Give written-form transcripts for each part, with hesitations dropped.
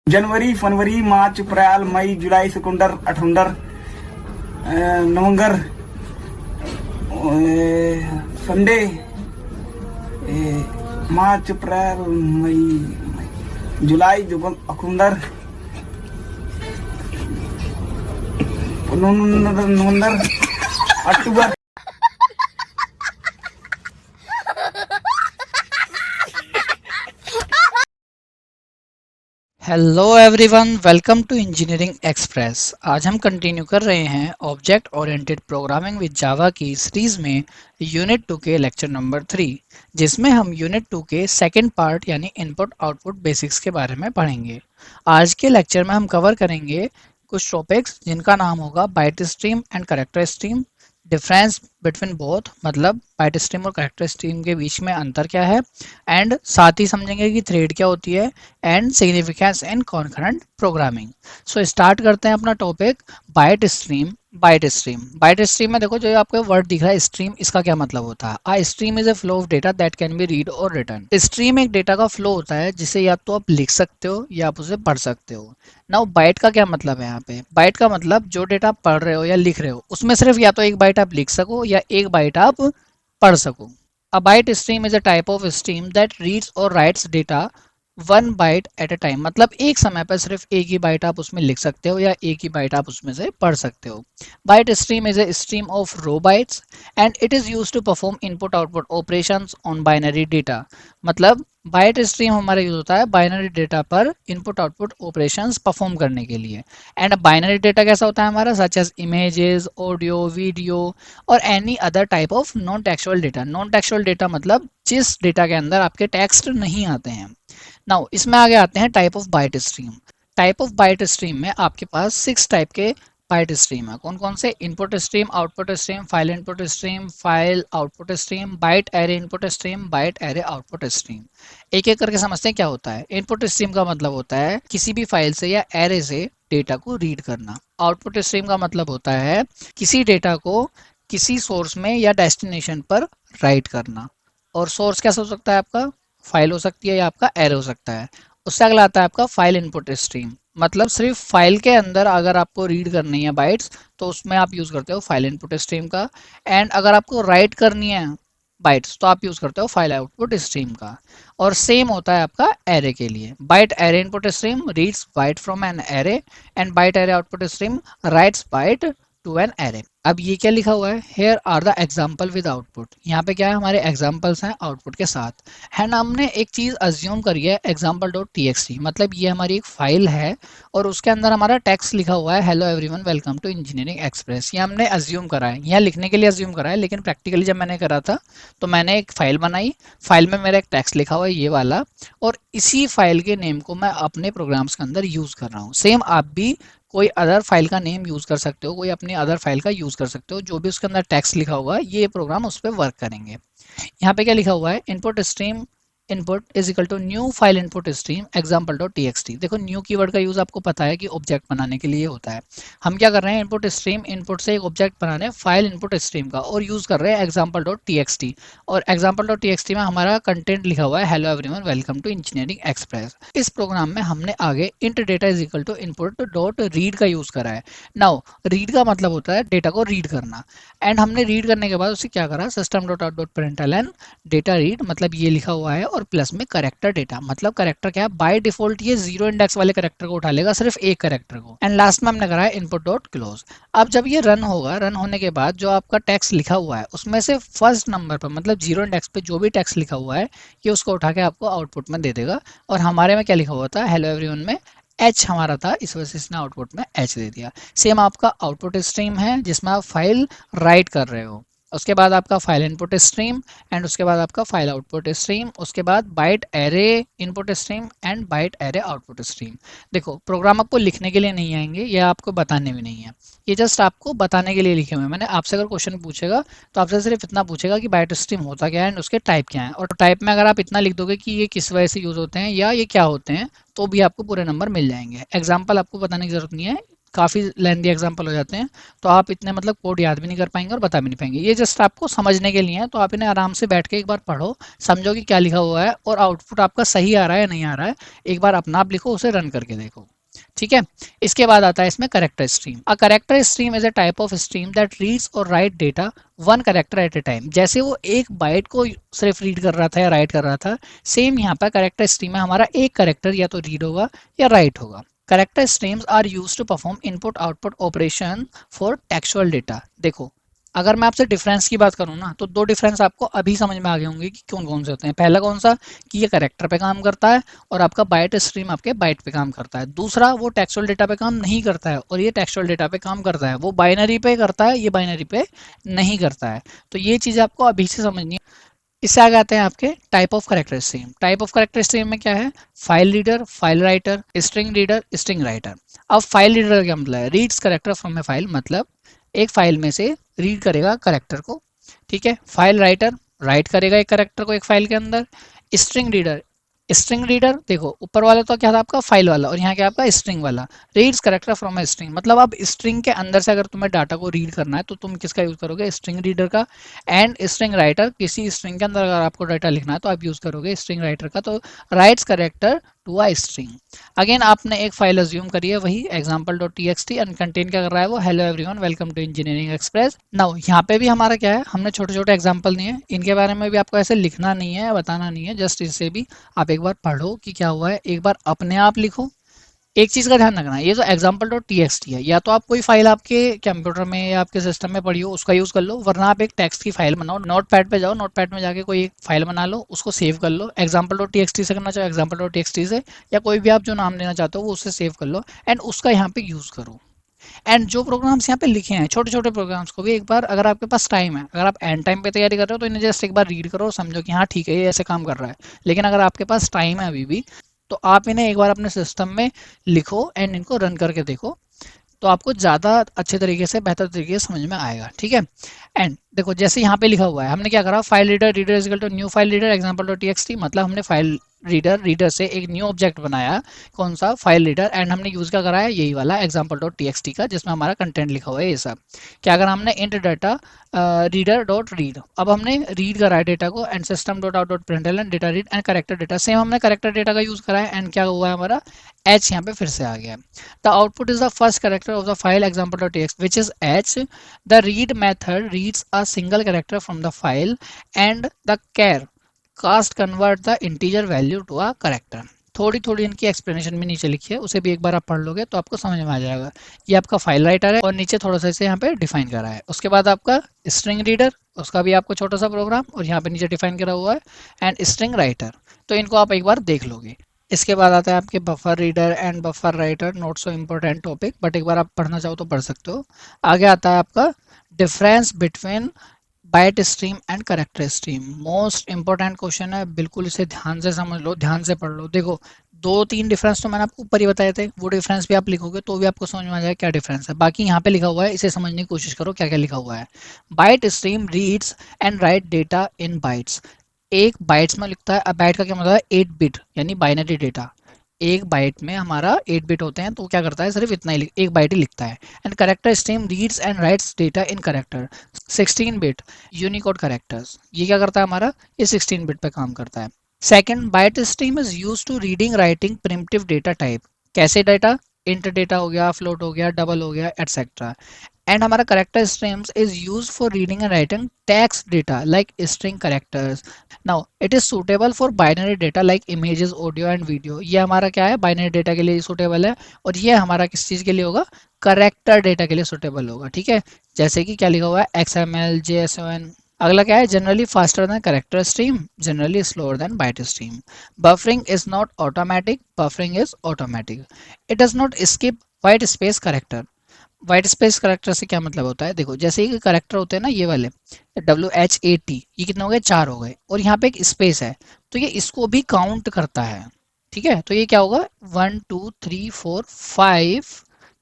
जनवरी, फरवरी, मार्च, अप्रैल, मई, जुलाई, सितंबर, अठंबर, नवंबर, संडे, मार्च, अप्रैल, मई, जुलाई, अक्टूबर, नवंबर, अक्टूबर। Hello everyone, welcome to engineering express. आज हम कंटिन्यू कर रहे हैं object oriented programming with Java की सीरीज में यूनिट 2 के लेक्चर नंबर 3, जिसमें हम यूनिट 2 के सेकंड पार्ट यानी इनपुट आउटपुट बेसिक्स के बारे में पढ़ेंगे। आज के लेक्चर में हम कवर करेंगे कुछ टॉपिक्स जिनका नाम होगा byte stream and character stream, difference between both मतलब बाइट स्ट्रीम और कैरेक्टर स्ट्रीम के बीच में अंतर क्या है, एंड साथ ही समझेंगे कि थ्रेड क्या होती है and significance in concurrent programming. So start करते हैं अपना topic byte stream. Bite stream में देखो जो आपको वर्ड दिख रहा है स्ट्रीम, इसका क्या मतलब होता है। A stream is a flow of data that can be read और रिटर्न। स्ट्रीम एक डेटा का फ्लो होता है जिसे या तो आप लिख सकते हो या आप उसे पढ़ सकते हो। नाउ बाइट का क्या मतलब है। यहाँ पे बाइट का मतलब जो डेटा आप पढ़ रहे हो या लिख रहे हो उसमें सिर्फ या तो एक बाइट आप लिख सको या एक बाइट आप पढ़ सको। A byte stream is a type of stream that reads or writes data one byte at a time, मतलब एक समय पर सिर्फ एक ही बाइट आप उसमें लिख सकते हो या एक ही बाइट आप उसमें से पढ़ सकते हो। Byte stream is a stream of raw bytes and it is use to perform input output operations on binary data. मतलब बाइट स्ट्रीम हमारा यूज होता है बाइनरी डेटा पर इनपुट आउटपुट ऑपरेशंस परफॉर्म करने के लिए। एंड बाइनरी डेटा कैसा होता है हमारा, such as images, audio, video और any other type of non textual data. Non textual data मतलब जिस डेटा के अंदर आपके टेक्स्ट नहीं आते हैं। नाउ इसमें आगे आते हैं type of byte stream. Type of byte stream में आपके पास 6 टाइप के बाइट स्ट्रीम है। कौन कौन से, input stream, output stream, file input stream, file output stream, byte array input stream, byte array output stream. एक एक करके समझते हैं क्या होता है। इनपुट स्ट्रीम का मतलब होता है किसी भी फाइल से या एरे से डेटा को रीड करना। आउटपुट स्ट्रीम का मतलब होता है किसी डेटा को किसी सोर्स में या डेस्टिनेशन पर राइट करना। और सोर्स कैसा हो सकता है आपका, फाइल हो सकती है या आपका एरे हो सकता है। उससे अगला आता है आपका फाइल इनपुट स्ट्रीम, मतलब सिर्फ फाइल के अंदर अगर आपको रीड करनी है बाइट्स तो उसमें आप यूज करते हो फाइल इनपुट स्ट्रीम का। एंड अगर आपको राइट करनी है बाइट्स तो आप यूज करते हो फाइल आउटपुट स्ट्रीम का। और सेम होता है आपका एरे के लिए। Byte array input stream reads byte from an array and byte array output stream writes byte to an array. अब ये क्या लिखा हुआ है, here are the example with output. यहाँ पे क्या है, हमारे एग्जाम्पल्स हैं आउटपुट के साथ। है ना, हमने एक चीज अज्यूम करी है example dot T X T, मतलब ये हमारी एक फाइल है और उसके अंदर हमारा टेक्स्ट लिखा हुआ है hello everyone welcome to engineering express. ये हमने अज्यूम करा है, यहाँ लिखने के लिए अज्यूम करा है, लेकिन प्रैक्टिकली जब मैंने करा था तो मैंने एक फाइल बनाई, फाइल में मेरा एक टेक्स्ट लिखा हुआ है ये वाला, और इसी फाइल के नेम को मैं अपने प्रोग्राम्स के अंदर यूज कर रहा हूँ। सेम आप भी कोई अदर फाइल का नेम यूज कर सकते हो, कोई अपनी अदर फाइल का यूज कर सकते हो, जो भी उसके अंदर टेक्स्ट लिखा होगा ये प्रोग्राम उस पर वर्क करेंगे। यहाँ पे क्या लिखा हुआ है, input stream input is equal to new file input stream example dot T X T. देखो न्यू कीवर्ड का यूज आपको पता है कि ऑब्जेक्ट बनाने के लिए होता है। हम क्या कर रहे हैं, इनपुट स्ट्रीम इनपुट से एक ऑब्जेक्ट बनाने फाइल इनपुट स्ट्रीम का और यूज कर रहे हैं example dot T X T. और example dot T X T में हमारा कंटेंट लिखा हुआ है hello everyone welcome to engineering express. इस प्रोग्राम में हमने आगे int data is equal to input dot read का यूज करा है। नाउ रीड का मतलब होता है डेटा को रीड करना। एंड हमने रीड करने के बाद उसे क्या करा, system dot out dot println data read, मतलब ये लिखा हुआ है, और प्लस में करेक्टर डेटा, मतलब करेक्टर क्या है, बाय डिफॉल्ट ये जीरो इंडेक्स वाले करेक्टर को उठा लेगा, सिर्फ एक करेक्टर को। एंड लास्ट में हमने करा है इनपुट डॉट क्लोज। अब जब ये रन होगा, रन होने के बाद जो आपका टेक्स्ट लिखा हुआ है उसमें से फर्स्ट नंबर पर मतलब जीरो इंडेक्स पे जो भी टेक्स्ट लिखा हुआ है ये उसको उठा के आपको आउटपुट में दे देगा। और हमारे में क्या लिखा हुआ था, हेलो एवरीवन में एच हमारा था, इस वजह से इसने आउटपुट में एच दे दिया। सेम आपका आउटपुट स्ट्रीम है जिसमें आप फाइल राइट कर रहे हो, उसके बाद आपका फाइल इनपुट स्ट्रीम एंड उसके बाद आपका फाइल आउटपुट स्ट्रीम, उसके बाद byte array input stream and byte array output stream. देखो प्रोग्राम आपको लिखने के लिए नहीं आएंगे या आपको बताने भी नहीं है, ये जस्ट आपको बताने के लिए लिखे हुए हैं। मैंने आपसे अगर क्वेश्चन पूछेगा तो आपसे सिर्फ इतना पूछेगा कि बाइट स्ट्रीम होता क्या है एंड उसके टाइप क्या है, और टाइप में अगर आप इतना लिख दोगे कि ये किस वजह से यूज होते हैं या ये क्या होते हैं तो भी आपको पूरे नंबर मिल जाएंगे। एग्जाम्पल आपको बताने की जरूरत नहीं है, काफ़ी लेंदी एग्जांपल हो जाते हैं, तो आप इतने मतलब कोड याद भी नहीं कर पाएंगे और बता भी नहीं पाएंगे। ये जस्ट आपको समझने के लिए है, तो आप इन्हें आराम से बैठ के एक बार पढ़ो, समझो कि क्या लिखा हुआ है और आउटपुट आपका सही आ रहा है या नहीं आ रहा है, एक बार अपना आप लिखो, उसे रन करके देखो। ठीक है। इसके बाद आता है इसमें character stream. A character stream is a type of stream that reads और write data one character at a time. जैसे वो एक बाइट को सिर्फ रीड कर रहा था या राइट कर रहा था, सेम यहाँ पर करेक्टर स्ट्रीम में हमारा एक करेक्टर या तो रीड होगा या राइट होगा। Character streams are used to perform input output operation for textual data. देखो, अगर मैं आपसे डिफरेंस की बात करूँ ना, तो दो डिफरेंस आपको अभी समझ में आ गए होंगे कि कौन कौन से होते हैं। पहला कौन सा, कि ये करेक्टर पे काम करता है और आपका बाइट स्ट्रीम आपके बाइट पे काम करता है। दूसरा, वो टेक्सचुअल डेटा पे काम नहीं करता है और ये टेक्सचुअल डेटा पे काम करता है। वो बाइनरी पे करता है, ये बाइनरी पे नहीं करता है। तो ये चीज़ आपको अभी से समझनी है। इससे आगे आते हैं आपके type of character stream. Type of character stream में क्या है, file reader, file writer, string reader, string writer. अब फाइल रीडर का क्या मतलब है, reads character from A file, मतलब एक फाइल में से रीड करेगा करेक्टर को। ठीक है। फाइल राइटर, राइट करेगा एक करेक्टर को एक फाइल के अंदर। स्ट्रिंग रीडर, स्ट्रिंग रीडर देखो ऊपर वाला तो क्या था आपका फाइल वाला, और यहाँ क्या आपका स्ट्रिंग वाला। Reads character from a string, मतलब अब स्ट्रिंग के अंदर से अगर तुम्हें डाटा को रीड करना है तो तुम किसका यूज करोगे, स्ट्रिंग रीडर का। एंड स्ट्रिंग राइटर, किसी स्ट्रिंग के अंदर अगर आपको डाटा लिखना है तो आप यूज करोगे स्ट्रिंग राइटर का। तो writes character to a string. Again आपने एक फाइल अज्यूम करी है, वही example.txt, एंड कंटेन क्या कर रहा है वो, hello everyone welcome to engineering express. Now यहाँ पे भी हमारा क्या है, हमने छोटे छोटे एग्जांपल दिए हैं, इनके बारे में भी आपको ऐसे लिखना नहीं है, बताना नहीं है, जस्ट इससे भी आप एक बार पढ़ो कि क्या हुआ है, एक बार अपने आप लिखो। एक चीज़ का ध्यान रखना, ये जो example.txt है, या तो आप कोई फाइल आपके कंप्यूटर में या आपके सिस्टम में पड़ी हो उसका यूज़ कर लो, वरना आप एक टेक्स्ट की फाइल बनाओ, नोटपैड पे जाओ, नोटपैड में जाके कोई एक फाइल बना लो, उसको सेव कर लो। example.txt से करना चाहो example.txt से, या कोई भी आप जो नाम देना चाहते हो वो उससे सेव कर लो एंड उसका यहाँ पे यूज़ करो। एंड जो प्रोग्राम्स यहाँ पे लिखे हैं, छोटे छोटे प्रोग्राम्स को भी एक बार, अगर आपके पास टाइम है, अगर आप एंड टाइम पे तैयारी कर रहे हो तो इन्हें जस्ट एक बार रीड करो, समझो कि हाँ ठीक है ये ऐसे काम कर रहा है। लेकिन अगर आपके पास टाइम है अभी भी, तो आप इन्हें एक बार अपने सिस्टम में लिखो एंड इनको रन करके देखो, तो आपको ज़्यादा अच्छे तरीके से, बेहतर तरीके से समझ में आएगा। ठीक है। एंड देखो जैसे यहाँ पे लिखा हुआ है, हमने क्या करा, file reader, reader is equal to new file reader example.txt, मतलब हमने फाइल रीडर से एक न्यू ऑब्जेक्ट बनाया, कौन सा, फाइल रीडर, एंड हमने यूज क्या करा है, यही वाला example.txt का, जिसमें हमारा कंटेंट लिखा हुआ है ये सब। क्या करा हमने, int data reader dot read, अब हमने रीड करा है डेटा को, and system dot out dot println data read and character data, same हमने करेक्टर डेटा का यूज करा है, एंड क्या हुआ है हमारा, एच यहाँ पे फिर से आ गया। The output is the first character of the file example.txt which is h. The read method reads a single character from the file and the char cast convert the integer value to a character। थोड़ी थोड़ी इनकी explanation भी नीचे लिखी है, उसे भी एक बार आप पढ़ लोगे तो आपको समझ में आ जाएगा। ये आपका फाइल राइटर है और नीचे थोड़ा सा इसे यहाँ पे डिफाइन करा है। उसके बाद आपका स्ट्रिंग रीडर, उसका भी आपको छोटा सा प्रोग्राम और यहाँ पे नीचे डिफाइन करा हुआ है, एंड स्ट्रिंग राइटर, तो इनको आप एक बार देख लोगे। इसके बाद आता है आपके buffer reader and buffer writer, not so important topic, but एक बार आप पढ़ना चाहो तो पढ़ सकते हो। आगे आता है आपका difference between byte stream and character stream. Most important question है, बिल्कुल इसे ध्यान से समझ लो, ध्यान से पढ़ लो। देखो दो तीन डिफरेंस तो मैंने आपको ऊपर ही बताए थे, वो डिफरेंस भी आप लिखोगे तो भी आपको समझ में आ जाएगा क्या डिफरेंस है। बाकी यहाँ पे लिखा हुआ है, इसे समझने की कोशिश करो क्या क्या लिखा हुआ है। Byte stream reads and right data in bytes, एक बाइट्स में लिखता है। अब बाइट का क्या मतलब है, 8 बिट यानी बाइनरी डेटा। एक बाइट में हमारा 8 बिट होते हैं, तो क्या करता है, सिर्फ इतना ही एक बाइट ही लिखता है। And character stream reads and rights data in character 16 bit Unicode characters, ये क्या करता है हमारा, ये 16 बिट पे काम करता है। Second, byte stream is used to reading writing primitive data type, कैसे डेटा, इंट डेटा हो गया, फ्लोट हो गया, डबल हो गया, एटसेट्रा। एंड हमारा character streams is use for reading and writing text data like string characters. Now it is suitable for binary data like images, audio and video, ये हमारा क्या है, बाइनरी डेटा के लिए सुटेबल है। और ये हमारा किस चीज़ के लिए होगा, करेक्टर डेटा के लिए सुटेबल होगा। ठीक है। जैसे कि क्या लिखा हुआ है, XML, JSON। अगला क्या है, generally faster than character stream, generally slower then byte stream. Buffering is not automatic, buffering is automatic. It does not skip white space character. White space character से क्या मतलब होता है, देखो जैसे ये करेक्टर होते हैं ना, ये वाले WHAT, ये कितने हो गए, 4 हो गए, और यहाँ पे एक स्पेस है तो ये इसको भी काउंट करता है। ठीक है। तो ये क्या होगा, 1 2 3 4 5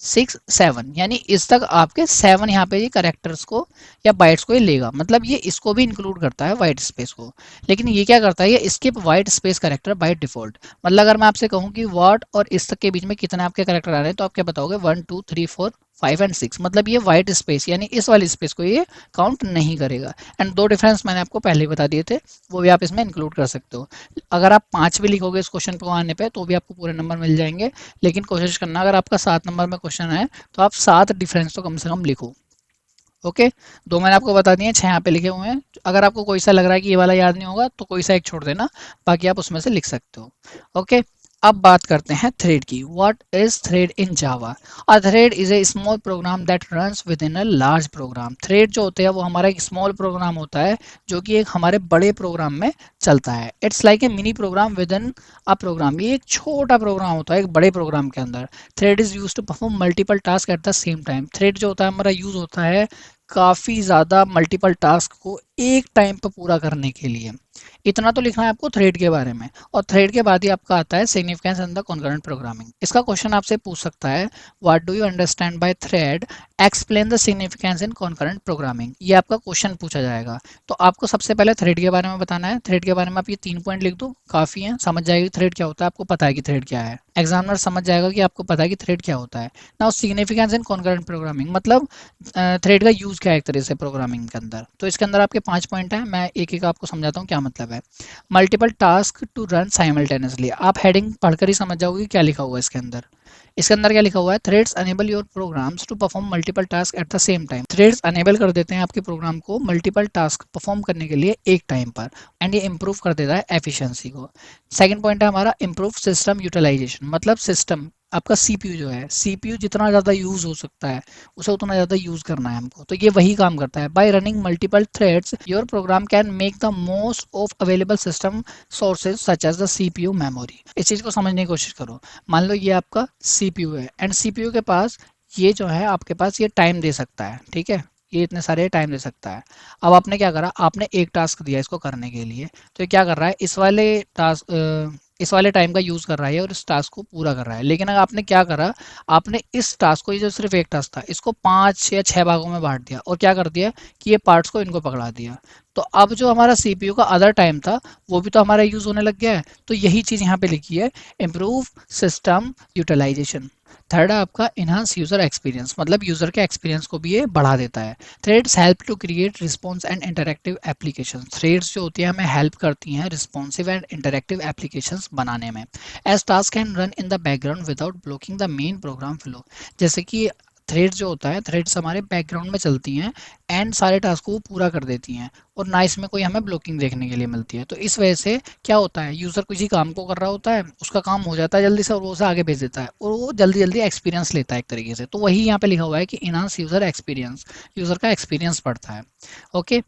6 7, यानी इस तक आपके 7 यहाँ पे ये करेक्टर्स को या बाइट्स को ये लेगा, मतलब ये इसको भी इंक्लूड करता है वाइट स्पेस को। लेकिन ये क्या करता है, ये skip white space character by default. मतलब अगर मैं आपसे कहूँ कि व्हाट और इस तक के बीच में कितने आपके करेक्टर आ रहे हैं, तो आप क्या बताओगे 1 2 3 4 5 एंड 6, मतलब ये वाइट स्पेस यानी इस वाली स्पेस को ये काउंट नहीं करेगा। एंड दो डिफरेंस मैंने आपको पहले ही बता दिए थे, वो भी आप इसमें इंक्लूड कर सकते हो। अगर आप 5 भी लिखोगे इस क्वेश्चन को आने पे तो भी आपको पूरे नंबर मिल जाएंगे, लेकिन कोशिश करना अगर आपका 7 नंबर में क्वेश्चन है तो आप 7 डिफरेंस तो कम से कम लिखो। ओके, दो मैंने आपको बता दिए, 6 यहाँ पे लिखे हुए हैं। अगर आपको कोई सा लग रहा है कि ये वाला याद नहीं होगा तो कोई सा एक छोड़ देना, बाकी आप उसमें से लिख सकते हो। ओके, अब बात करते हैं थ्रेड की। What is thread in Java? A thread is a small program that runs within a large program. Thread जो होते हैं वो हमारा एक स्मॉल प्रोग्राम होता है जो कि एक हमारे बड़े प्रोग्राम में चलता है। It's like a mini program within a program. ये एक छोटा प्रोग्राम होता है एक बड़े प्रोग्राम के अंदर। Thread is use to perform multiple task at the same time. Thread जो होता है हमारा यूज होता है काफ़ी ज़्यादा मल्टीपल टास्क को एक टाइम पर पूरा करने के लिए। इतना तो लिखना है आपको थ्रेड के बारे में। और थ्रेड के बाद ही आपका आता है significance in the concurrent programming. इसका क्वेश्चन आपसे पूछ सकता है what do you understand by thread, explain the significance in concurrent programming. ये आपका क्वेश्चन पूछा जाएगा। तो आपको सबसे पहले थ्रेड के बारे में बताना है। थ्रेड के बारे में आप ये 3 पॉइंट लिख दो, काफ़ी है, समझ जाएगी थ्रेड क्या होता है, आपको पता है कि थ्रेड क्या है। एग्जामिनर समझ जाएगा कि आपको पता है कि थ्रेड क्या होता है। नाउ सिग्निफिकेंस इन कॉन्करेंट प्रोग्रामिंग मतलब थ्रेड का यूज़ क्या है एक तरह से प्रोग्रामिंग के अंदर। तो इसके अंदर आपके 5 पॉइंट हैं, मैं एक एक आपको समझाता हूँ क्या मतलब है। Multiple task to run simultaneously. आप हेडिंग पढ़कर ही समझ जाओगे क्या लिखा हुआ है इसके अंदर। इसके अंदर क्या लिखा हुआ है, threads enable your programs to perform multiple task at the same time. Threads enable कर देते हैं आपके प्रोग्राम को मल्टीपल टास्क परफॉर्म करने के लिए एक टाइम पर। एंड ये इंप्रूव कर देता है एफिशिएंसी को। सेकंड पॉइंट है हमारा इंप्रूव सिस्टम यूटिलाइजेशन। मतलब सिस्टम आपका सीपीयू जो है, सीपीयू जितना ज़्यादा यूज़ हो सकता है उसे उतना ज़्यादा यूज़ करना है हमको, तो ये वही काम करता है। By running multiple threads your program can make the most of available system sources such as the CPU memory. इस चीज़ को समझने की कोशिश करो। मान लो ये आपका सीपीयू है एंड सीपीयू के पास ये जो है आपके पास ये टाइम दे सकता है, ठीक है, ये इतने सारे टाइम दे सकता है। अब आपने क्या करा, आपने एक टास्क दिया इसको करने के लिए, तो ये क्या कर रहा है इस वाले टाइम का यूज़ कर रहा है और इस टास्क को पूरा कर रहा है। लेकिन अगर आपने क्या करा, आपने इस टास्क को, ये जो सिर्फ एक टास्क था, इसको 5 या 6 भागों में बांट दिया और क्या कर दिया कि ये पार्ट्स को इनको पकड़ा दिया। तो अब जो हमारा सीपीयू का अदर टाइम था वो भी तो हमारा यूज़ होने लग गया है। तो यही चीज़ यहाँ पे लिखी है, इम्प्रूव सिस्टम यूटिलाइजेशन। थर्ड है आपका इनहांस यूजर एक्सपीरियंस, मतलब यूजर के एक्सपीरियंस को भी ये बढ़ा देता है। Threads help to create response and interactive application. Threads जो होती है हमें हेल्प करती हैं रिस्पॉन्सिव एंड इंटरैक्टिव एप्लीकेशंस बनाने में। As task can run in the background without blocking the main program flow. जैसे कि थ्रेड्स जो होता है, थ्रेड्स हमारे बैकग्राउंड में चलती हैं एंड सारे टास्क को पूरा कर देती हैं और ना इसमें कोई हमें ब्लॉकिंग देखने के लिए मिलती है। तो इस वजह से क्या होता है, यूज़र किसी काम को कर रहा होता है, उसका काम हो जाता है जल्दी से और वो उसे आगे भेज देता है और वो जल्दी जल्दी एक्सपीरियंस लेता है एक तरीके से। तो वही यहाँ पे लिखा हुआ है कि इनहांस यूज़र एक्सपीरियंस, यूज़र का एक्सपीरियंस बढ़ता है। ओके,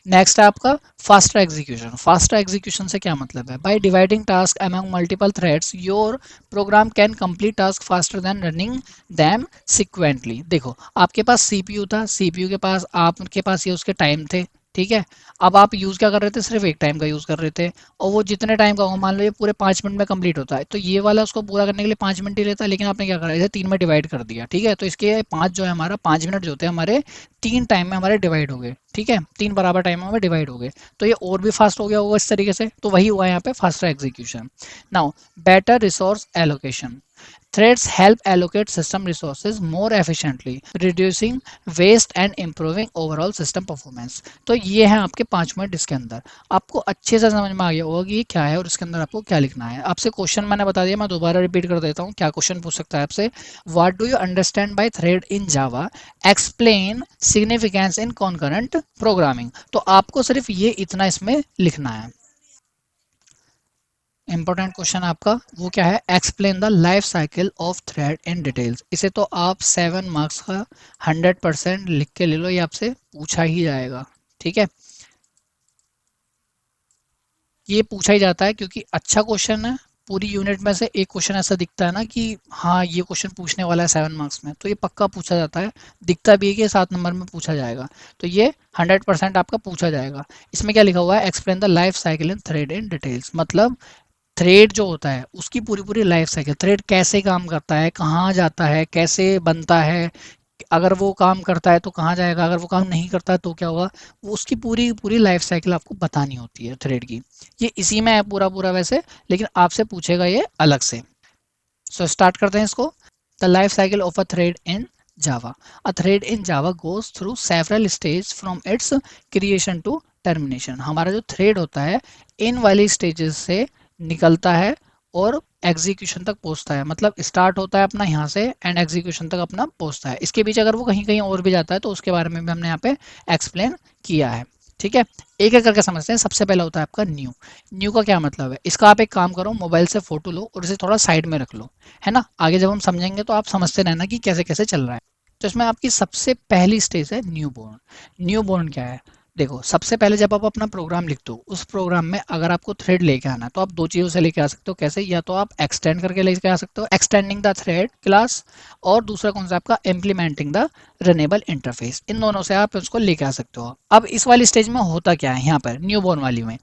नेक्स्ट है आपका फास्टर एग्जीक्यूशन। फास्टर एग्जीक्यूशन से क्या मतलब है, by dividing task among multiple threads your program can complete task faster than running them sequentially. देखो आपके पास सीपीयू था, सीपीयू के पास आपके पास ये उसके टाइम थे, ठीक है। अब आप यूज़ क्या कर रहे थे, सिर्फ एक टाइम का यूज़ कर रहे थे और वो जितने टाइम का हो, मान लो ये पूरे 5 मिनट में कंप्लीट होता है, तो ये वाला उसको पूरा करने के लिए 5 मिनट ही लेता है, लेकिन आपने क्या करा, इसे 3 में डिवाइड कर दिया, ठीक है। तो इसके 5 जो है हमारा 5 मिनट जो होते हैं हमारे 3 टाइम में हमारे डिवाइड हो गए, ठीक है, 3 बराबर टाइम में डिवाइड हो गए। तो ये और भी फास्ट हो गया होगा इस तरीके से। तो वही हुआ यहाँ पे faster execution. Now better resource allocation. Threads help allocate system resources more efficiently, reducing waste and improving overall system performance। तो ये है आपके 5 पॉइंट। इसके अंदर आपको अच्छे से समझ में आ गया होगा कि ये क्या है और इसके अंदर आपको क्या लिखना है। आपसे क्वेश्चन मैंने बता दिया, मैं दोबारा रिपीट कर देता हूँ क्या क्वेश्चन पूछ सकता है आपसे। What do you understand by thread in Java, explain significance in concurrent programming. तो आपको सिर्फ ये इतना इसमें लिखना है। इंपॉर्टेंट क्वेश्चन आपका वो क्या है, explain the life cycle of thread in details. इसे तो आप 7 मार्क्स का 100% लिख के ले लो, ये आपसे पूछा ही जाएगा, ठीक है। ये पूछा ही जाता है क्योंकि अच्छा क्वेश्चन है। पूरी यूनिट में से एक क्वेश्चन ऐसा दिखता है ना कि हाँ ये क्वेश्चन पूछने वाला है 7 मार्क्स में, तो ये पक्का पूछा जाता है। दिखता भी है कि 7 नंबर में पूछा जाएगा, तो ये 100% आपका पूछा जाएगा। इसमें क्या लिखा हुआ है, explain the life cycle in thread in details, मतलब थ्रेड जो होता है उसकी पूरी पूरी लाइफ साइकिल, थ्रेड कैसे काम करता है, कहाँ जाता है, कैसे बनता है, अगर वो काम करता है तो कहाँ जाएगा, अगर वो काम नहीं करता है तो क्या होगा, वो उसकी पूरी पूरी लाइफ साइकिल आपको बतानी होती है थ्रेड की। ये इसी में है पूरा पूरा वैसे, लेकिन आपसे पूछेगा ये अलग से। सो स्टार्ट करते हैं इसको। The life cycle of a thread in Java. A thread in Java goes through several stage from its creation to termination. हमारा जो थ्रेड होता है इन वाली स्टेजेस से निकलता है और एग्जीक्यूशन तक पहुंचता है, मतलब स्टार्ट होता है अपना यहाँ से एंड एग्जीक्यूशन तक अपना पहुंचता है। इसके बीच अगर वो कहीं कहीं और भी जाता है तो उसके बारे में भी हमने यहाँ पे एक्सप्लेन किया है। ठीक है, एक एक करके समझते हैं। सबसे पहला होता है आपका न्यू। न्यू का क्या मतलब है, इसका आप एक काम करो, मोबाइल से फोटो लो और इसे थोड़ा साइड में रख लो, है ना, आगे जब हम समझेंगे तो आप समझते रहना कि कैसे कैसे चल रहा है। तो इसमें आपकी सबसे पहली स्टेज है न्यू बोर्न। न्यू बोर्न क्या है, देखो सबसे पहले जब आप अपना प्रोग्राम लिखते हो, उस प्रोग्राम में अगर आपको थ्रेड लेके आना है तो आप दो चीज़ों से लेके आ सकते हो। कैसे, या तो आप एक्सटेंड करके लेके आ सकते हो, एक्सटेंडिंग द थ्रेड क्लास, और दूसरा कौन सा आपका इम्प्लीमेंटिंग द रनेबल इंटरफेस। इन दोनों से आप उसको लेके आ सकते हो। अब इस वाली स्टेज में होता क्या है, यहाँ पर न्यू बोर्न वाली में,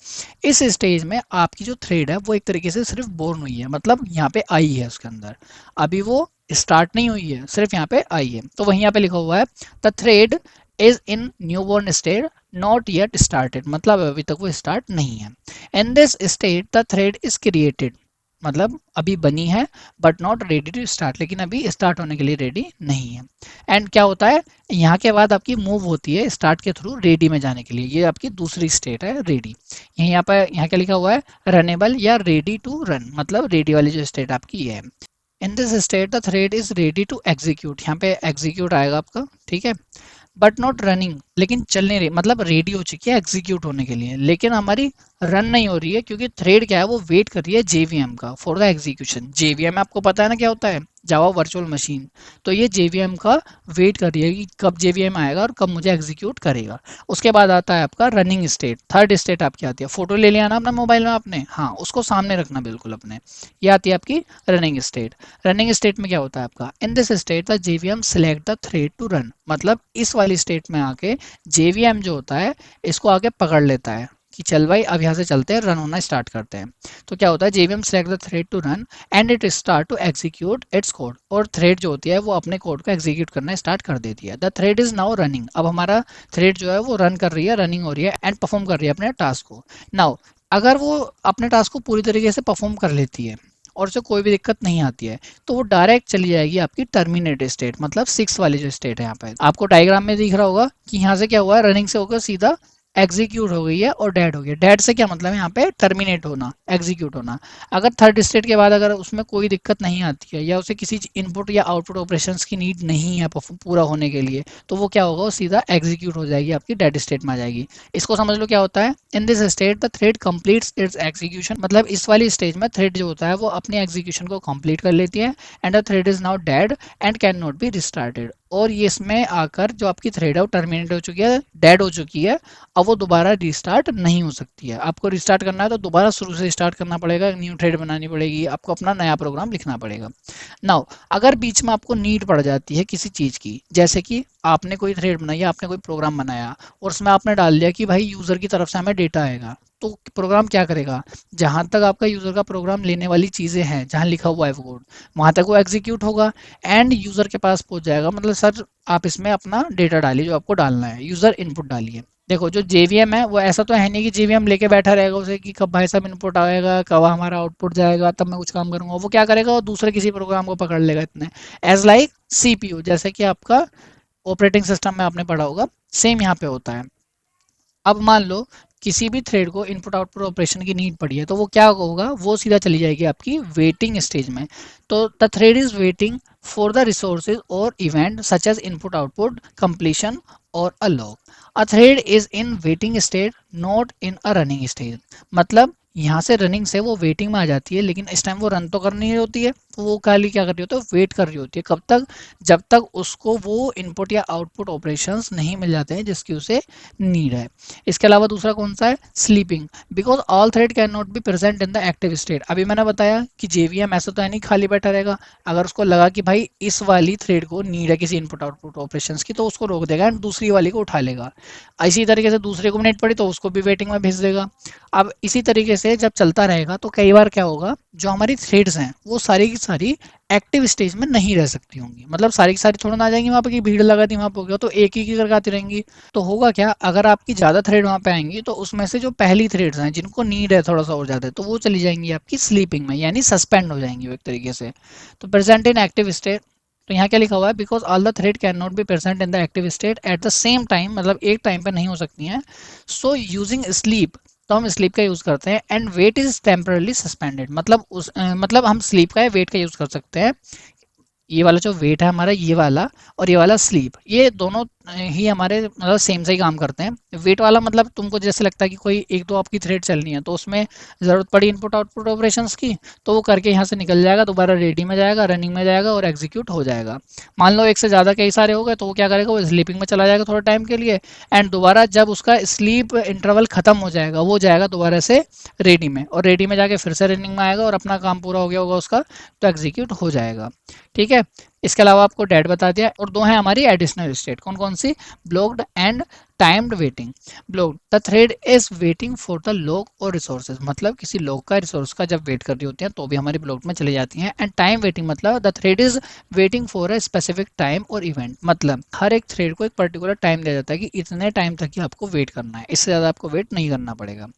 इस स्टेज में आपकी जो थ्रेड है वो एक तरीके से सिर्फ बोर्न हुई है, मतलब यहाँ पे आई है उसके अंदर, अभी वो स्टार्ट नहीं हुई है, सिर्फ यहाँ पे आई है। तो वहीं यहाँ पे लिखा हुआ है the thread is in newborn state not yet started, मतलब अभी तक वो स्टार्ट नहीं है। In this state the thread is created, मतलब अभी बनी है but not ready to start, लेकिन अभी स्टार्ट होने के लिए रेडी नहीं है। एंड क्या होता है, यहाँ के बाद आपकी मूव होती है स्टार्ट के थ्रू रेडी में जाने के लिए, ये आपकी दूसरी स्टेट है रेडी। यहाँ पर यहाँ क्या लिखा हुआ है, रनेबल या रेडी टू रन, मतलब रेडी वाली जो स्टेट आपकी ये है। In this state the thread is ready to execute, यहाँ पे एग्जीक्यूट आएगा आपका, ठीक है, बट नॉट रनिंग, लेकिन चल नहीं रही, मतलब रेडी हो चुकी है एग्जीक्यूट होने के लिए, लेकिन हमारी रन नहीं हो रही है, क्योंकि थ्रेड क्या है, वो वेट कर रही है जेवीएम का फॉर द एग्जीक्यूशन। जेवीएम आपको पता है ना क्या होता है, जावा वर्चुअल मशीन। तो ये जेवीएम का वेट कर रही है कि कब जेवीएम आएगा और कब मुझे एग्जीक्यूट करेगा। उसके बाद आता है आपका रनिंग स्टेट, थर्ड स्टेट आपकी आती है, फोटो ले लिया ना अपना मोबाइल में आपने, हाँ उसको सामने रखना बिल्कुल अपने, ये आती है आपकी रनिंग स्टेट। रनिंग स्टेट में क्या होता है आपका, in this state the JVM select the thread to run, मतलब इस वाली स्टेट में आके जेवीएम जो होता है इसको आके पकड़ लेता है कि चल भाई अब यहाँ से चलते हैं, रन होना स्टार्ट करते हैं। तो क्या होता है, JVM select the thread to run and it start to execute its code, और थ्रेड जो होती है वो अपने कोड को एग्जीक्यूट करना स्टार्ट कर देती है। The thread is now running, अब हमारा थ्रेड जो है वो रन कर रही है, रनिंग हो रही है एंड परफॉर्म कर रही है अपने टास्क को। नाउ अगर वो अपने टास्क को पूरी तरीके से परफॉर्म कर लेती है और उसे कोई भी दिक्कत नहीं आती है, तो वो डायरेक्ट चली जाएगी आपकी टर्मिनेट स्टेट, मतलब 6 वाली जो स्टेट है। यहाँ पे आपको डायग्राम में दिख रहा होगा कि यहाँ से क्या हुआ है, रनिंग से होकर सीधा एग्जीक्यूट हो गई है और डेड हो गई है। डेड से क्या मतलब है, यहाँ पे टर्मिनेट होना, एग्जीक्यूट होना। अगर थर्ड स्टेट के बाद अगर उसमें कोई दिक्कत नहीं आती है या उसे किसी इनपुट या आउटपुट ऑपरेशंस की नीड नहीं है पूरा होने के लिए, तो वो क्या होगा, वो सीधा एग्जीक्यूट हो जाएगी, आपकी डेड स्टेट में आ जाएगी। इसको समझ लो क्या होता है, in this state the thread completes it's execution, मतलब इस वाली स्टेज में थ्रेड जो होता है वो अपने एग्जीक्यूशन को कंप्लीट कर लेती है and the thread is now dead and can not be restarted. और ये इसमें आकर जो आपकी थ्रेड है वो टर्मिनेट हो चुकी है, डेड हो चुकी है, अब वो दोबारा रिस्टार्ट नहीं हो सकती है। आपको रिस्टार्ट करना है तो दोबारा शुरू से स्टार्ट करना पड़ेगा, न्यू थ्रेड बनानी पड़ेगी, आपको अपना नया प्रोग्राम लिखना पड़ेगा। नाउ अगर बीच में आपको नीड पड़ जाती है किसी चीज़ की, जैसे कि आपने कोई थ्रेड बनाई, आपने कोई प्रोग्राम बनाया और उसमें आपने डाल दिया कि भाई यूज़र की तरफ से हमें डेटा आएगा, तो प्रोग्राम क्या करेगा, जहाँ तक आपका यूज़र का प्रोग्राम लेने वाली चीज़ें हैं, जहाँ लिखा हुआ है वो कोड, वहाँ तक वो एग्जीक्यूट होगा एंड यूज़र के पास पहुँच जाएगा। मतलब सर आप इसमें अपना डेटा डालिए जो आपको डालना है, यूज़र इनपुट डालिए। देखो जो जेवीएम है वो ऐसा तो है नहीं कि जेवीएम लेके बैठा रहेगा उसे कि कब भाई साहब इनपुट आएगा, कब हमारा आउटपुट जाएगा, तब मैं कुछ काम करूंगा। वो क्या करेगा, वो दूसरे किसी प्रोग्राम को पकड़ लेगा इतने, एज लाइक सीपीयू, जैसे कि आपका ऑपरेटिंग सिस्टम में आपने पढ़ा होगा, सेम यहाँ पे होता है। अब मान लो किसी भी थ्रेड को इनपुट आउटपुट ऑपरेशन की नीड पड़ी है, तो वो क्या होगा, वो सीधा चली जाएगी आपकी वेटिंग स्टेज में। तो the thread is waiting for the resources और event such as input output completion और a log. A thread is in waiting state not in a running stage, मतलब यहाँ से रनिंग से वो वेटिंग में आ जाती है, लेकिन इस टाइम वो रन तो करनी ही होती है, तो वो खाली क्या कर रही होती है, वेट कर रही होती है। कब तक? जब तक उसको वो इनपुट या आउटपुट ऑपरेशंस नहीं मिल जाते हैं जिसकी उसे नीड है। इसके अलावा दूसरा कौन सा है? Sleeping, because all thread can not be present in the active state. अभी मैंने बताया कि जेवीएम ऐसा तो है नहीं खाली बैठा रहेगा, अगर उसको लगा कि भाई इस वाली थ्रेड को नीड है किसी इनपुट आउटपुट ऑपरेशंस की, तो उसको रोक देगा एंड दूसरी वाली को उठा लेगा। इसी तरीके से दूसरे को नीड पड़ी तो उसको भी वेटिंग में भेज देगा। अब इसी तरीके से जब चलता रहेगा तो कई बार क्या होगा, जो हमारी थ्रेड्स हैं वो सारी की सारी एक्टिव स्टेज में नहीं रह सकती होंगी, मतलब सारी की सारी थोड़ा ना आ जाएंगी वहाँ पे कि भीड़ लगा दी वहाँ पे हो गया, तो एक ही करके आती रहेंगी। तो होगा क्या, अगर आपकी ज़्यादा थ्रेड वहाँ पे आएंगी तो उसमें से जो पहली थ्रेड्स हैं जिनको नीड है थोड़ा सा और ज़्यादा, तो वो चली जाएंगी आपकी स्लीपिंग में, यानी सस्पेंड हो जाएंगी वो एक तरीके से। तो प्रेजेंट इन एक्टिव स्टेट, तो यहाँ क्या लिखा हुआ है, because all the thread can not be present in the active state eight the same time, मतलब एक टाइम पे नहीं हो सकती हैं। सो यूजिंग स्लीप, तो हम स्लीप का यूज करते हैं। And wait is temporarily suspended, मतलब मतलब हम स्लीप का या वेट का यूज कर सकते हैं। ये वाला जो वेट है हमारा, ये वाला और ये वाला स्लीप, ये दोनों ही हमारे मतलब सेम से ही काम करते हैं। वेट वाला मतलब तुमको जैसे लगता है कि कोई एक दो आपकी थ्रेड चलनी है तो उसमें ज़रूरत पड़ी इनपुट आउटपुट ऑपरेशंस की, तो वो करके यहाँ से निकल जाएगा, दोबारा रेडी में जाएगा, रनिंग में जाएगा और एग्जीक्यूट हो जाएगा। मान लो एक से ज़्यादा कई सारे हो गए तो वो क्या करेगा, वो स्लीपिंग में चला जाएगा थोड़ा टाइम के लिए, एंड दोबारा जब उसका स्लीप इंटरवल खत्म हो जाएगा वो जाएगा दोबारा से रेडी में, और रेडी में जाके फिर से रनिंग में आएगा और अपना काम पूरा हो गया होगा उसका, तो एग्जीक्यूट हो जाएगा। ठीक है। इसके अलावा आपको डेट बता दिया, और दो है हमारी एडिशनल स्टेट, कौन कौन सी? Blocked and timed waiting. Blocked, the thread is waiting for the lock और रिसोर्सेज, मतलब किसी लॉक का रिसोर्स का जब वेट कर रही होती हैं तो भी हमारी ब्लॉक्ड में चली जाती हैं। एंड टाइम वेटिंग मतलब the thread is waiting for a specific time और इवेंट, मतलब हर एक थ्रेड को एक पर्टिकुलर टाइम दिया जाता है कि इतने टाइम तक ही आपको वेट करना है, इससे ज़्यादा आपको वेट नहीं करना पड़ेगा।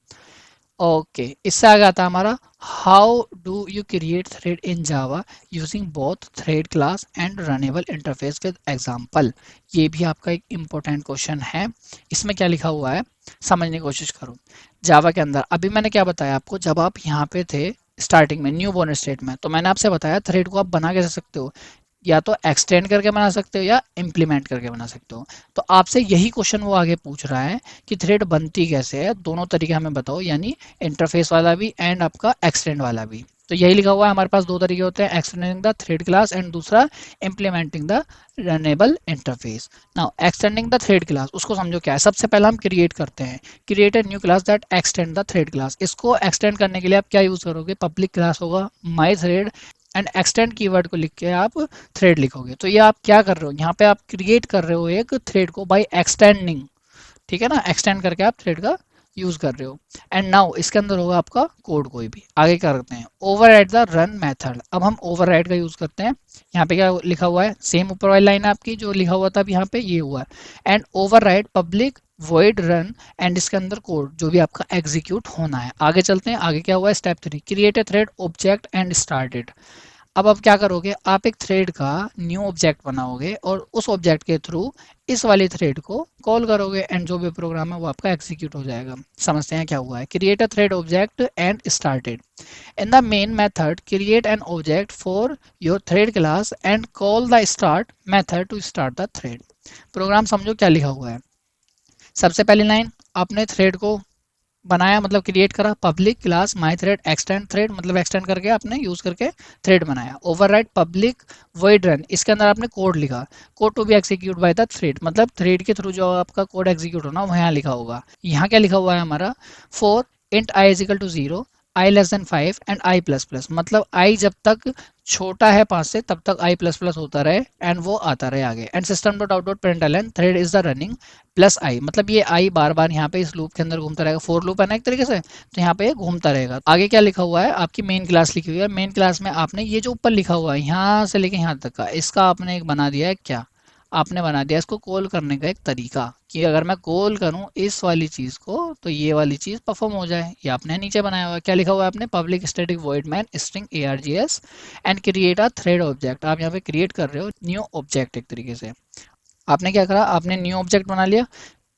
ओके, इससे आगे आता है हमारा how do you create thread in Java using both thread class and runnable interface with example. ये भी आपका एक इम्पोर्टेंट क्वेश्चन है। इसमें क्या लिखा हुआ है समझने की कोशिश करो। जावा के अंदर अभी मैंने क्या बताया आपको, जब आप यहाँ पे थे स्टार्टिंग में न्यू बोर्न स्टेट में, तो मैंने आपसे बताया थ्रेड को आप बना कैसे सकते हो, या तो एक्सटेंड करके बना सकते हो या इम्प्लीमेंट करके बना सकते हो। तो आपसे यही क्वेश्चन वो आगे पूछ रहा है कि थ्रेड बनती कैसे है, दोनों तरीके हमें बताओ, यानी इंटरफेस वाला भी एंड आपका एक्सटेंड वाला भी। तो यही लिखा हुआ है हमारे पास, दो तरीके होते हैं, extending the thread class and दूसरा implementing the runnable interface. Now extending the thread class, उसको समझो क्या है। सबसे पहले हम क्रिएट करते हैं, create a new class that extend the thread class. इसको एक्सटेंड करने के लिए आप क्या यूज करोगे, पब्लिक क्लास होगा माई थ्रेड, एंड एक्सटेंड कीवर्ड को लिख के आप थ्रेड लिखोगे। तो ये आप क्या कर रहे हो, यहाँ पे आप क्रिएट कर रहे हो एक थ्रेड को बाय एक्सटेंडिंग, ठीक है ना, एक्सटेंड करके आप थ्रेड का यूज कर रहे हो। एंड नाउ इसके अंदर होगा आपका कोड कोई भी। आगे क्या करते हैं, ओवरराइड द रन मेथड। अब हम ओवरराइड का यूज करते हैं। यहाँ पे क्या लिखा हुआ है, सेम ऊपर वाली लाइन आपकी जो लिखा हुआ था अब यहाँ पे ये हुआ है, and override public void run, and इसके अंदर कोड जो भी आपका एग्जीक्यूट होना है। आगे चलते हैं, आगे क्या हुआ है, step 3, create a thread object and started. अब आप क्या करोगे, आप एक थ्रेड का न्यू ऑब्जेक्ट बनाओगे और उस ऑब्जेक्ट के थ्रू इस वाली थ्रेड को कॉल करोगे, एंड जो भी प्रोग्राम है वो आपका एग्जीक्यूट हो जाएगा। समझते हैं क्या हुआ है, create a thread object and started. In the main method create an object for your thread class and call the start method to start the thread. Program समझो क्या लिखा हुआ है। सबसे पहली लाइन, आपने थ्रेड को बनाया मतलब क्रिएट करा, public class my thread extend thread, मतलब एक्सटेंड करके आपने यूज करके थ्रेड बनाया। ओवरराइड पब्लिक वॉइड रन, इसके अंदर आपने कोड लिखा, code to be executed by the thread, मतलब थ्रेड के थ्रू जो आपका कोड एग्जीक्यूट होना वो यहाँ लिखा होगा। यहाँ क्या लिखा हुआ है हमारा, for int i is equal to 0, i less than 5 and i plus plus, मतलब आई जब तक छोटा है 5 से तब तक आई प्लस प्लस होता रहे एंड वो आता रहे आगे। And system dot out dot println thread is the running plus I, मतलब ये आई बार बार यहाँ पे इस लूप के अंदर घूमता रहेगा, फोर लूप है ना एक तरीके से, तो यहाँ पे घूमता रहेगा। आगे क्या लिखा हुआ है, आपकी मेन क्लास लिखी हुई है, मेन क्लास में आपने ये जो ऊपर लिखा हुआ है यहाँ से लेके यहाँ तक का, इसका आपने एक बना दिया है, क्या आपने बना दिया इसको कॉल करने का एक तरीका, कि अगर मैं कॉल करूं इस वाली चीज को तो ये वाली चीज परफॉर्म हो जाए। ये आपने नीचे बनाया हुआ है, क्या लिखा हुआ है आपने, public static void main string args and create a thread object. आप यहाँ पे क्रिएट कर रहे हो न्यू ऑब्जेक्ट, एक तरीके से आपने क्या करा, आपने न्यू ऑब्जेक्ट बना लिया,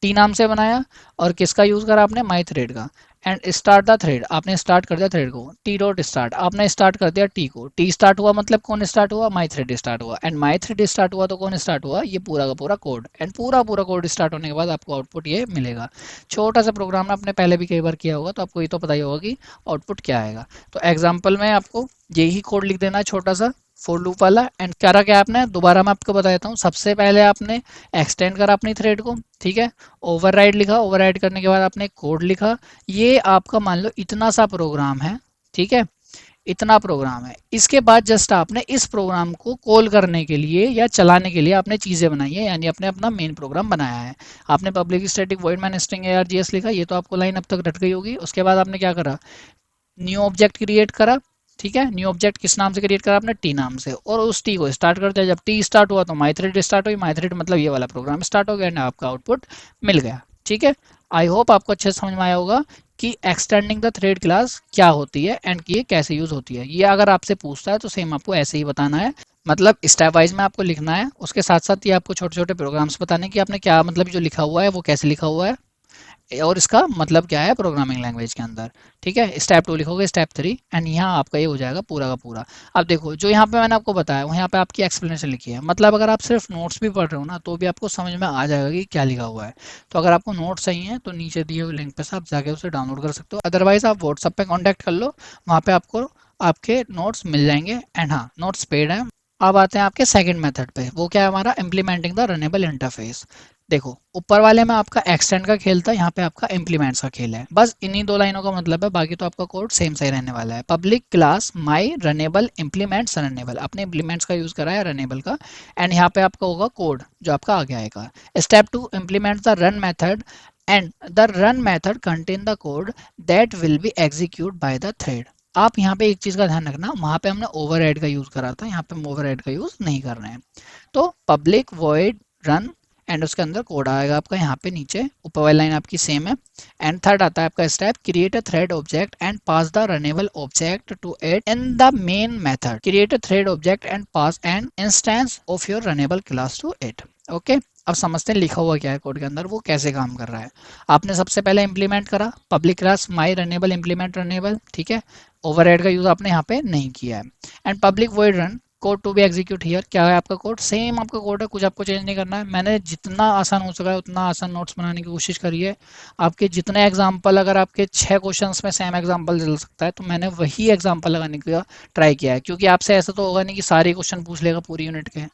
टी नाम से बनाया, और किसका यूज करा आपने, माई थ्रेड का। एंड स्टार्ट द थ्रेड, आपने स्टार्ट कर दिया थ्रेड को, टी डॉट स्टार्ट, आपने स्टार्ट कर दिया टी को, टी स्टार्ट हुआ मतलब कौन स्टार्ट हुआ, माई थ्रेड स्टार्ट हुआ, एंड माई थ्रेड स्टार्ट हुआ तो कौन स्टार्ट हुआ, ये पूरा का पूरा कोड, एंड पूरा पूरा कोड स्टार्ट होने के बाद आपको आउटपुट ये मिलेगा। छोटा सा प्रोग्राम आपने पहले भी कई बार किया होगा तो आपको ये तो पता ही होगा कि आउटपुट क्या आएगा। तो एग्जाम्पल में आपको यही कोड लिख देना है छोटा सा फॉर लूप वाला, एंड करा क्या आपने, दोबारा मैं आपको बता देता हूँ। सबसे पहले आपने एक्सटेंड करा अपनी थ्रेड को, ठीक है, ओवरराइड लिखा, ओवरराइड करने के बाद आपने कोड लिखा। ये आपका मान लो इतना सा प्रोग्राम है, ठीक है, इतना प्रोग्राम है। इसके बाद जस्ट आपने इस प्रोग्राम को कॉल करने के लिए या चलाने के लिए आपने चीज़ें बनाई है, यानी आपने अपना मेन प्रोग्राम बनाया है। आपने public static void main string args लिखा, ये तो आपको लाइन अब तक रट गई होगी। उसके बाद आपने क्या करा, न्यू ऑब्जेक्ट क्रिएट करा, ठीक है, न्यू ऑब्जेक्ट किस नाम से क्रिएट करा आपने, टी नाम से, और उस टी को स्टार्ट कर दिया। जब टी स्टार्ट हुआ तो माई थ्रेड स्टार्ट हुई, माई थ्रेड मतलब ये वाला प्रोग्राम स्टार्ट हो गया एंड आपका आउटपुट मिल गया। ठीक है, आई होप आपको अच्छे से समझ में आया होगा कि एक्सटेंडिंग द थ्रेड क्लास क्या होती है एंड कि ये कैसे यूज होती है। ये अगर आपसे पूछता है तो सेम आपको ऐसे ही बताना है, मतलब स्टेप वाइज में आपको लिखना है। उसके साथ साथ ये आपको छोटे छोटे प्रोग्राम्स बताने कि आपने क्या, मतलब जो लिखा हुआ है वो कैसे लिखा हुआ है और इसका मतलब क्या है प्रोग्रामिंग लैंग्वेज के अंदर। ठीक है, स्टेप 2 लिखोगे, स्टेप 3, एंड यहाँ आपका ये हो जाएगा पूरा का पूरा। अब देखो जो यहाँ पे मैंने आपको बताया वो यहाँ पे आपकी एक्सप्लेनेशन लिखी है, मतलब अगर आप सिर्फ नोट्स भी पढ़ रहे हो ना तो भी आपको समझ में आ जाएगा कि क्या लिखा हुआ है। तो अगर आपको नोट्स चाहिए तो नीचे दिए हुए लिंक पे से आप जाके उसे डाउनलोड कर सकते हो, अदरवाइज आप व्हाट्सएप पे कॉन्टैक्ट कर लो, वहाँ पे आपको आपके नोट्स मिल जाएंगे। एंड हाँ, नोट्स पेड है। अब आते हैं आपके सेकंड मेथड पे, वो क्या है हमारा, इम्प्लीमेंटिंग द रनेबल इंटरफेस। देखो ऊपर वाले में आपका एक्सटेंड का खेल था, यहाँ पे आपका इम्प्लीमेंट्स का खेल है। बस इन्हीं दो लाइनों का मतलब है, बाकी तो आपका कोड सेम सही रहने वाला है। Public class my runnable implements runnable, अपने इम्प्लीमेंट्स का यूज करा है रनेबल का, एंड यहाँ पे आपका होगा कोड जो आपका आगे आएगा। Step 2, implement the run method and the run method contain the code that will be executed by the thread. आप यहाँ पे एक चीज का ध्यान रखना, वहां पे हमने ओवरराइड का यूज करा था, यहाँ पे हम ओवरराइड का यूज नहीं कर रहे हैं। तो पब्लिक वॉइड रन एंड उसके अंदर कोड आएगा आपका यहाँ पे नीचे, ऊपर वाली लाइन आपकी सेम है। एंड थर्ड आता है आपका step, create a thread object and pass the runnable object to it in the main method, create a thread object and pass an instance of your runnable class to it. Okay, अब समझते हैं लिखा हुआ क्या है code के अंदर, वो कैसे काम कर रहा है। आपने सबसे पहले इंप्लीमेंट करा public class my runnable implement runnable, ठीक है, ओवरराइड का यूज आपने यहाँ पे नहीं किया है। And public void run code to be executed here, क्या है आपका कोड, सेम आपका कोड है, कुछ आपको चेंज नहीं करना है। मैंने जितना आसान हो सका है उतना आसान नोट्स बनाने की कोशिश करी है। आपके जितने एग्जाम्पल, अगर आपके 6 क्वेश्चंस में सेम एग्जाम्पल चल सकता है तो मैंने वही एग्जाम्पल लगाने का ट्राई किया है, क्योंकि आपसे ऐसा तो होगा नहीं कि सारे क्वेश्चन पूछ लेगा पूरी यूनिट के,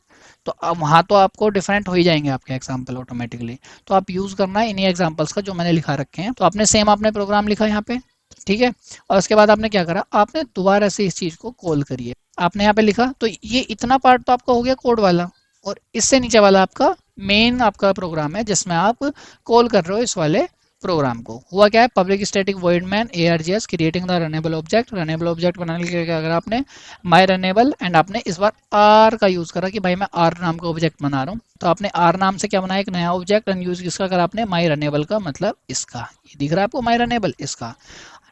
तो अब वहाँ तो आपको डिफरेंट हो ही जाएंगे आपके एग्जाम्पल ऑटोमेटिकली। तो आप यूज़ करना है इन्हीं एग्जाम्पल्स का जो मैंने लिखा रखे हैं। तो आपने सेम आपने प्रोग्राम लिखा यहाँ पे, ठीक है, और उसके बाद आपने क्या करा, आपने दोबारा से इस चीज़ को कॉल करिए। आपने यहाँ पे लिखा, तो ये इतना पार्ट तो आपका हो गया कोड वाला, और इससे नीचे वाला आपका मेन आपका प्रोग्राम है जिसमें आप कॉल कर रहे हो इस वाले प्रोग्राम को। हुआ क्या है, public static void main args creating the runnable object, runnable object बनाने के लिए क्या करा आपने, माई रनेबल, एंड आपने इस बार आर का यूज करा कि भाई मैं आर नाम का ऑब्जेक्ट बना रहा हूँ, तो आपने आर नाम से क्या बनाया, एक नया ऑब्जेक्ट, एंड यूज किसका करा आपने, माई रनेबल का, मतलब इसका, ये दिख रहा है आपको माई रनेबल इसका,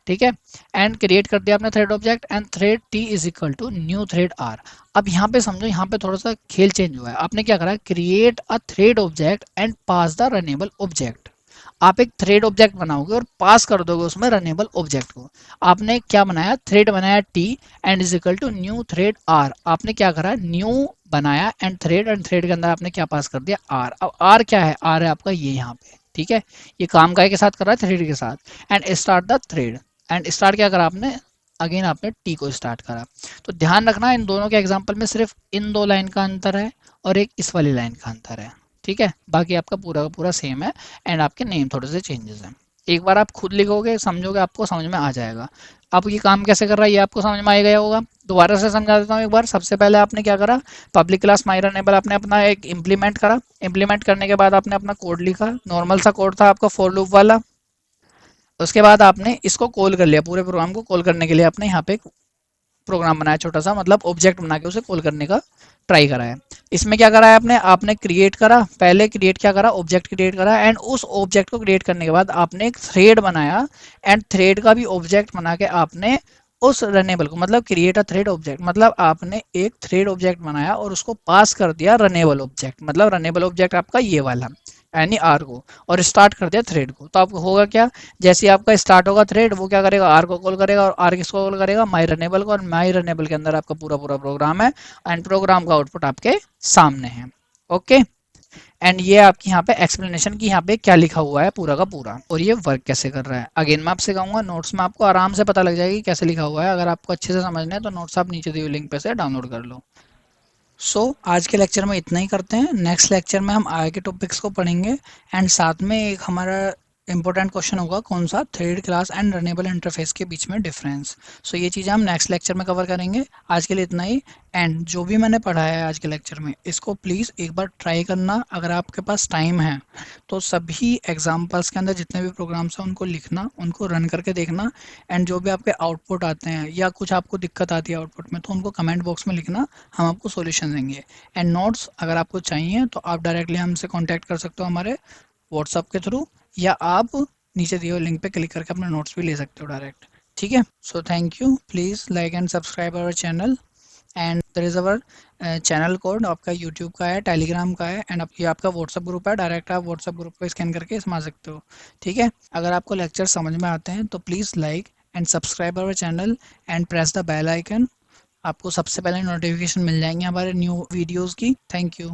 ठीक है। एंड क्रिएट कर दिया आपने thread object and thread t is equal to new thread r. अब यहाँ पे समझो, यहाँ पे थोड़ा सा खेल चेंज हुआ है। आपने क्या करा, create a thread object and pass the runnable object. आप एक थ्रेड ऑब्जेक्ट बनाओगे और पास कर दोगे उसमें रनेबल ऑब्जेक्ट को। आपने क्या बनाया, थ्रेड बनाया t and is equal to new thread r. आपने क्या करा, न्यू बनाया एंड थ्रेड के अंदर आपने क्या पास कर दिया, आर। अब आर क्या है, आर है आपका ये यहाँ पे, ठीक है, ये काम काय के साथ कर रहा है, थ्रेड के साथ। And start the thread, and start क्या करा आपने, अगेन आपने टी को स्टार्ट करा। तो ध्यान रखना इन दोनों के एग्जाम्पल में सिर्फ इन दो लाइन का अंतर है और एक इस वाली लाइन का अंतर है, ठीक है, बाकी आपका पूरा का पूरा सेम है। एंड आपके नेम थोड़े से चेंजेस हैं। एक बार आप खुद लिखोगे समझोगे, आपको समझ में आ जाएगा। अब ये काम कैसे कर रहा है ये आपको समझ में आ गया होगा। दोबारा से समझा देता हूँ एक बार। सबसे पहले आपने क्या करा, पब्लिक क्लास माई रनेबल आपने अपना एक इम्प्लीमेंट करा। इम्प्लीमेंट करने के बाद आपने अपना कोड लिखा, नॉर्मल सा कोड था आपका फॉर लूप वाला। उसके बाद आपने इसको कॉल कर लिया, पूरे प्रोग्राम को कॉल करने के लिए आपने यहाँ पे एक प्रोग्राम बनाया छोटा सा, मतलब ऑब्जेक्ट बना के उसे कॉल करने का ट्राई करा है। इसमें क्या करा है आपने, आपने क्रिएट करा, पहले क्रिएट क्या करा, ऑब्जेक्ट क्रिएट करा, एंड उस ऑब्जेक्ट को क्रिएट करने के बाद आपने एक थ्रेड बनाया एंड थ्रेड का भी ऑब्जेक्ट बना के आपने उस रनेबल को, मतलब क्रिएट अ थ्रेड ऑब्जेक्ट, मतलब आपने एक थ्रेड ऑब्जेक्ट बनाया और उसको पास कर दिया रनेबल ऑब्जेक्ट, मतलब रनेबल ऑब्जेक्ट आपका ये वाला यानी आर को, और स्टार्ट कर दिया थ्रेड को। तो आपको होगा क्या, जैसे ही आपका स्टार्ट होगा थ्रेड, वो क्या करेगा, आर को कॉल करेगा, और आर किसको कॉल करेगा, माई रनेबल को, और माई रनेबल के अंदर आपका पूरा पूरा प्रोग्राम है, एंड प्रोग्राम का आउटपुट आपके सामने है। ओके, एंड ये आपकी यहाँ पे एक्सप्लेनेशन की यहाँ पे क्या लिखा हुआ है पूरा का पूरा, और ये वर्क कैसे कर रहा है। अगेन मैं आपसे कहूँगा नोट्स में आपको आराम से पता लग जाएगी कैसे लिखा हुआ है। अगर आपको अच्छे से समझना है तो नोट्स आप नीचे दिए हुए लिंक पे से डाउनलोड कर लो। आज के लेक्चर में इतना ही करते हैं। नेक्स्ट लेक्चर में हम आगे के टॉपिक्स को पढ़ेंगे, एंड साथ में एक हमारा इंपॉर्टेंट क्वेश्चन होगा, कौन सा, thread class and runnable interface के बीच में डिफरेंस। ये चीज़ें हम नेक्स्ट लेक्चर में कवर करेंगे। आज के लिए इतना ही। एंड जो भी मैंने पढ़ाया है आज के लेक्चर में, इसको प्लीज़ एक बार ट्राई करना, अगर आपके पास टाइम है तो सभी एग्जाम्पल्स के अंदर जितने भी प्रोग्राम्स हैं उनको लिखना, उनको रन करके देखना, एंड जो भी आपके आउटपुट आते हैं या कुछ आपको दिक्कत आती है आउटपुट में, तो उनको कमेंट बॉक्स में लिखना, हम आपको सॉल्यूशन देंगे। एंड नोट्स अगर आपको चाहिए तो आप डायरेक्टली हमसे कांटेक्ट कर सकते हो हमारे व्हाट्सएप के थ्रू, या आप नीचे दिए हुए लिंक पे क्लिक करके अपने नोट्स भी ले सकते हो डायरेक्ट। ठीक है, thank you, please like and subscribe our channel, and there is our channel code, आपका यूट्यूब का है, टेलीग्राम का है, एंड ये आपका व्हाट्सअप ग्रुप है, डायरेक्ट आप व्हाट्सअप ग्रुप पे स्कैन करके समझ सकते हो। ठीक है, अगर आपको लेक्चर समझ में आते हैं तो please like and subscribe our channel and press the bell icon, आपको सबसे पहले नोटिफिकेशन मिल जाएंगे हमारे न्यू वीडियोज़ की। Thank you.